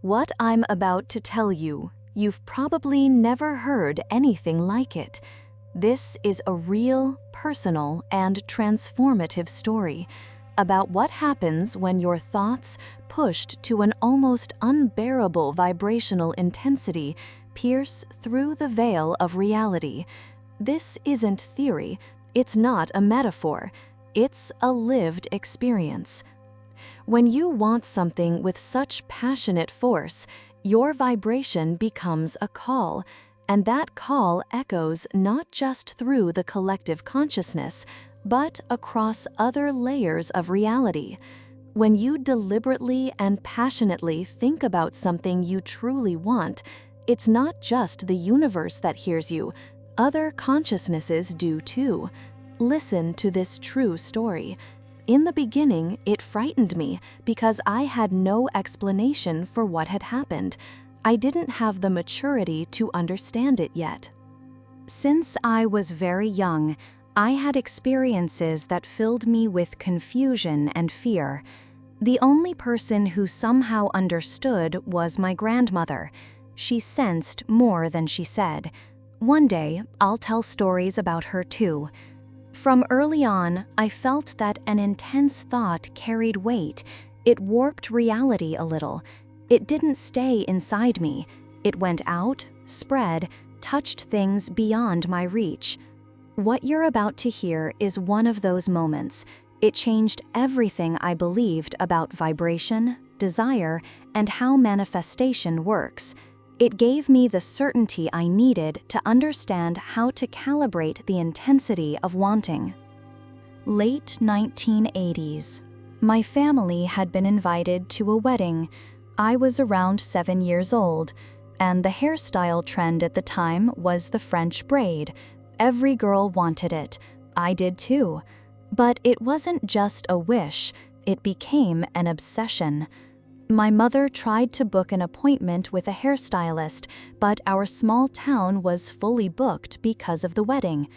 What I'm about to tell you, you've probably never heard anything like it. This is a real, personal, and transformative story about what happens when your thoughts, pushed to an almost unbearable vibrational intensity, pierce through the veil of reality. This isn't theory, it's not a metaphor, it's a lived experience. When you want something with such passionate force, your vibration becomes a call, and that call echoes not just through the collective consciousness, but across other layers of reality. When you deliberately and passionately think about something you truly want, it's not just the universe that hears you, other consciousnesses do too. Listen to this true story. In the beginning, it frightened me because I had no explanation for what had happened. I didn't have the maturity to understand it yet. Since I was very young, I had experiences that filled me with confusion and fear. The only person who somehow understood was my grandmother. She sensed more than she said. One day, I'll tell stories about her too. From early on, I felt that an intense thought carried weight. It warped reality a little. It didn't stay inside me. It went out, spread, touched things beyond my reach. What you're about to hear is one of those moments. It changed everything I believed about vibration, desire, and how manifestation works. It gave me the certainty I needed to understand how to calibrate the intensity of wanting. Late 1980s. My family had been invited to a wedding. I was around 7 years old, and the hairstyle trend at the time was the French braid. Every girl wanted it. I did too. But it wasn't just a wish, it became an obsession. My mother tried to book an appointment with a hairstylist, but our small town was fully booked because of the wedding.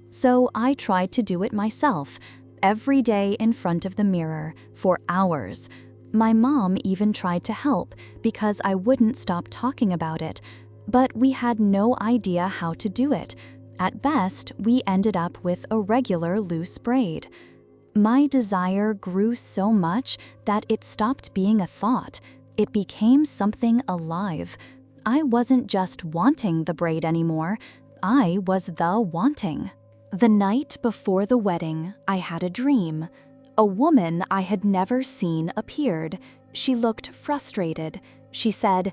So I tried to do it myself, every day in front of the mirror, for hours. My mom even tried to help because I wouldn't stop talking about it, but we had no idea how to do it. At best, we ended up with a regular loose braid. My desire grew so much that it stopped being a thought. It became something alive. I wasn't just wanting the braid anymore. I was the wanting. The night before the wedding, I had a dream. A woman I had never seen appeared. She looked frustrated. She said,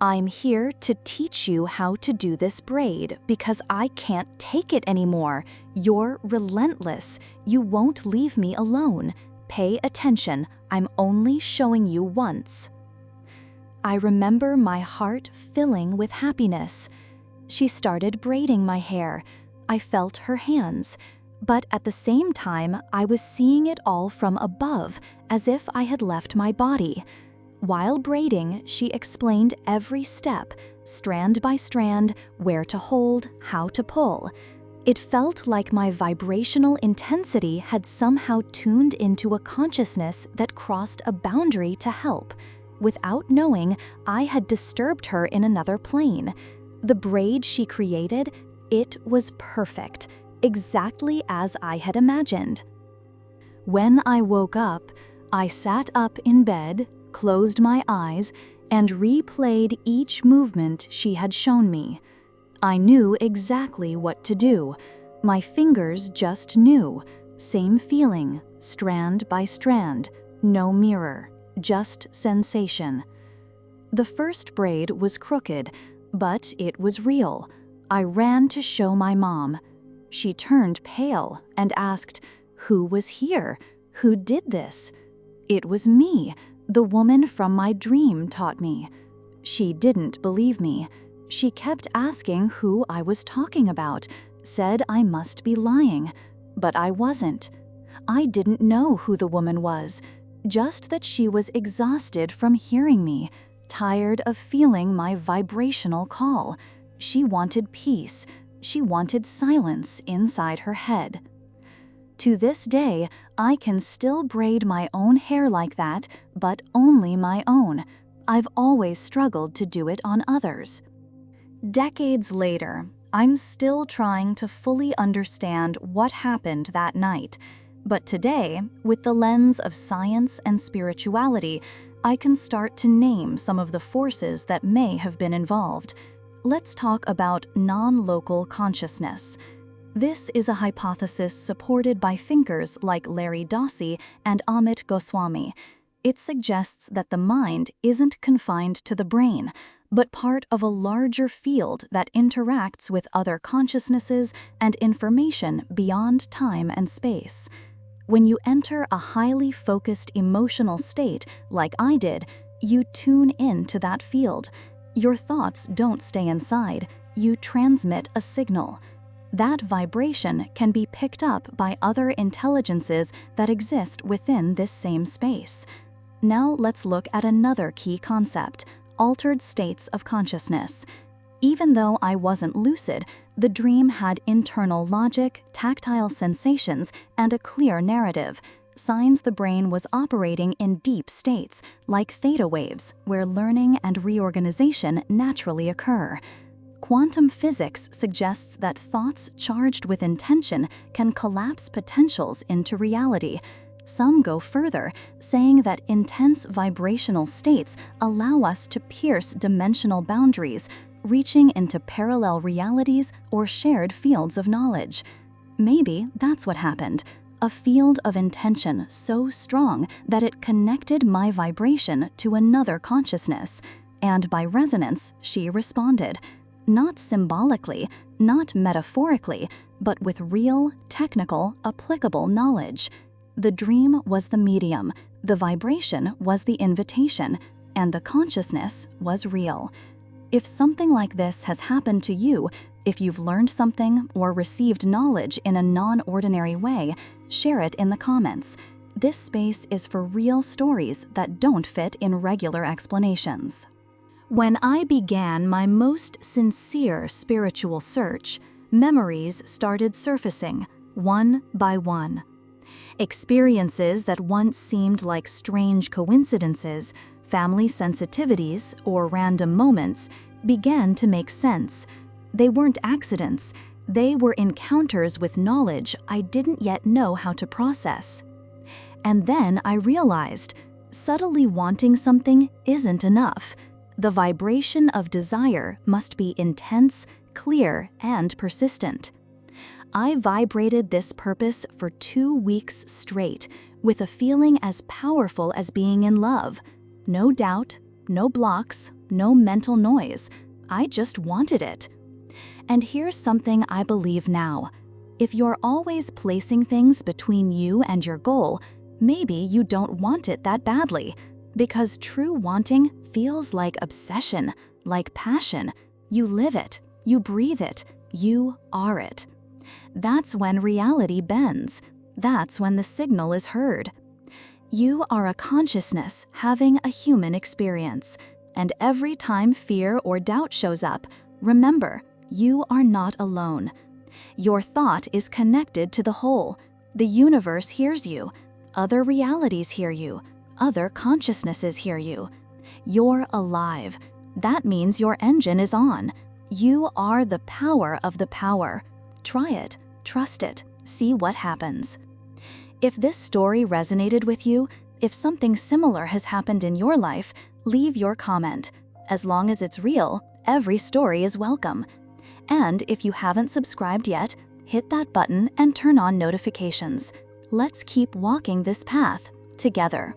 "I'm here to teach you how to do this braid because I can't take it anymore. You're relentless. You won't leave me alone. Pay attention. I'm only showing you once." I remember my heart filling with happiness. She started braiding my hair. I felt her hands. But at the same time, I was seeing it all from above, as if I had left my body. While braiding, she explained every step, strand by strand, where to hold, how to pull. It felt like my vibrational intensity had somehow tuned into a consciousness that crossed a boundary to help. Without knowing, I had disturbed her in another plane. The braid she created, it was perfect, exactly as I had imagined. When I woke up, I sat up in bed, closed my eyes, and replayed each movement she had shown me. I knew exactly what to do. My fingers just knew. Same feeling, strand by strand, no mirror, just sensation. The first braid was crooked, but it was real. I ran to show my mom. She turned pale and asked, "Who was here? Who did this?" It was me. The woman from my dream taught me. She didn't believe me. She kept asking who I was talking about, said I must be lying. But I wasn't. I didn't know who the woman was, just that she was exhausted from hearing me, tired of feeling my vibrational call. She wanted peace. She wanted silence inside her head. To this day, I can still braid my own hair like that, but only my own. I've always struggled to do it on others. Decades later, I'm still trying to fully understand what happened that night. But today, with the lens of science and spirituality, I can start to name some of the forces that may have been involved. Let's talk about non-local consciousness. This is a hypothesis supported by thinkers like Larry Dossey and Amit Goswami. It suggests that the mind isn't confined to the brain, but part of a larger field that interacts with other consciousnesses and information beyond time and space. When you enter a highly focused emotional state, like I did, you tune into that field. Your thoughts don't stay inside, you transmit a signal. That vibration can be picked up by other intelligences that exist within this same space. Now let's look at another key concept: altered states of consciousness. Even though I wasn't lucid, the dream had internal logic, tactile sensations, and a clear narrative, signs the brain was operating in deep states, like theta waves, where learning and reorganization naturally occur. Quantum physics suggests that thoughts charged with intention can collapse potentials into reality. Some go further, saying that intense vibrational states allow us to pierce dimensional boundaries, reaching into parallel realities or shared fields of knowledge. Maybe that's what happened. A field of intention so strong that it connected my vibration to another consciousness. And by resonance, she responded. Not symbolically, not metaphorically, but with real, technical, applicable knowledge. The dream was the medium, the vibration was the invitation, and the consciousness was real. If something like this has happened to you, if you've learned something or received knowledge in a non-ordinary way, share it in the comments. This space is for real stories that don't fit in regular explanations. When I began my most sincere spiritual search, memories started surfacing, one by one. Experiences that once seemed like strange coincidences, family sensitivities, or random moments began to make sense. They weren't accidents. They were encounters with knowledge I didn't yet know how to process. And then I realized, subtly wanting something isn't enough. The vibration of desire must be intense, clear, and persistent. I vibrated this purpose for 2 weeks straight, with a feeling as powerful as being in love. No doubt, no blocks, no mental noise. I just wanted it. And here's something I believe now. If you're always placing things between you and your goal, maybe you don't want it that badly. Because true wanting feels like obsession, like passion. You live it, you breathe it, you are it. That's when reality bends. That's when the signal is heard. You are a consciousness having a human experience. And every time fear or doubt shows up, remember, you are not alone. Your thought is connected to the whole. The universe hears you. Other realities hear you. Other consciousnesses hear you. You're alive. That means your engine is on. You are the power of the power. Try it, trust it, see what happens. If this story resonated with you, if something similar has happened in your life, leave your comment. As long as it's real, every story is welcome. And if you haven't subscribed yet, hit that button and turn on notifications. Let's keep walking this path together.